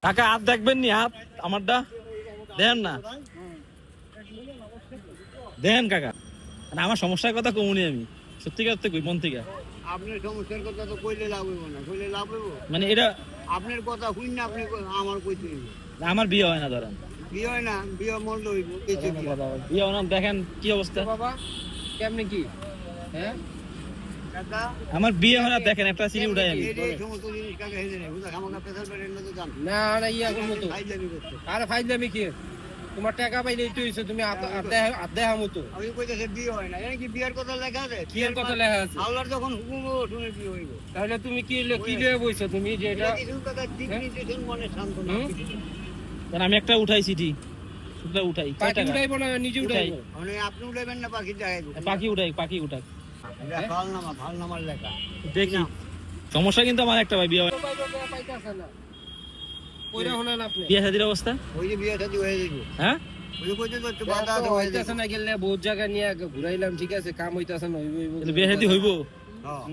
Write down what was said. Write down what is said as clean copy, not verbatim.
কাকা হাত দেখবেন নি? হাত আমারটা দেন না, দেন কাকা। আমার সমস্যার কথা কমুনি আমি, সত্যিকার থেকে মন থেকে। আপনার সমস্যার কথা তো কইলে লাভ হইব না, কইলে লাভ হইব মানে এটা আপনার কথা শুন না, আপনি আমার কইতে হইব। আমার বিয়ে হয় না, ধরেন বিয়ে হয় না, বিয়ে মন্দ হইব। বিয়ে হয় না, দেখেন কি অবস্থা। বাবা কেমনে কি? হ্যাঁ কাকা আমার বিয়ে হয় না, দেখেন একটা সিঁড়ি উঠাই আমি। এই সমস্ত জিনিস কাকা হেজে নেই, বুঝা খামাকা পেছাল পেটের মতো জান না না ইয়া করবো তো। ফাইজলামি করতে। আরে ফাইজলামি কি? তোমার টাকা পাইলেই তো হইছে, তুমি আধা মতো। আমি কইতেছে বিয়ে হয় না, কি বিয়ের কথা লেখা আছে? কি এর কথা লেখা আছে? আল্লাহর যখন হুকুম হবে শুনে বিয়ে হইব। তাহলে তুমি কি লয়ে বইছো তুমি যে এটা? কিছু কথা ঠিক নিতেছেন, মনে শান্ত না। কারণ আমি একটা উঠাই সিটি, শুধু উঠাই। কয় পাখি টাকা? উঠাইবো না নিজে উঠাইবো? মানে আপনি উঠাইবেন না, পাখি দেখাইব। পাখি উঠাই, পাখি উঠাক এটা ফালনামার লেখা। দেখি। সমস্যা কিন্তু আমার একটা ভাই, বিয়ে হয় পাইতাছে না। কইরা হনান আপনি। বিয়ে শাদীর অবস্থা। ওই যে বিয়ে শাদী হয়ে যাইব। হ্যাঁ ওই যে কইতে তো একটু বাধা আছে, হয়ে হইতাছে যাইব। না গেলে বহুত জায়গা নিয়ে ঘুরাইলাম, ঠিক আছে, কাম হইতাছে না, হইব বিয়ে শাদী হইব। হ্যাঁ।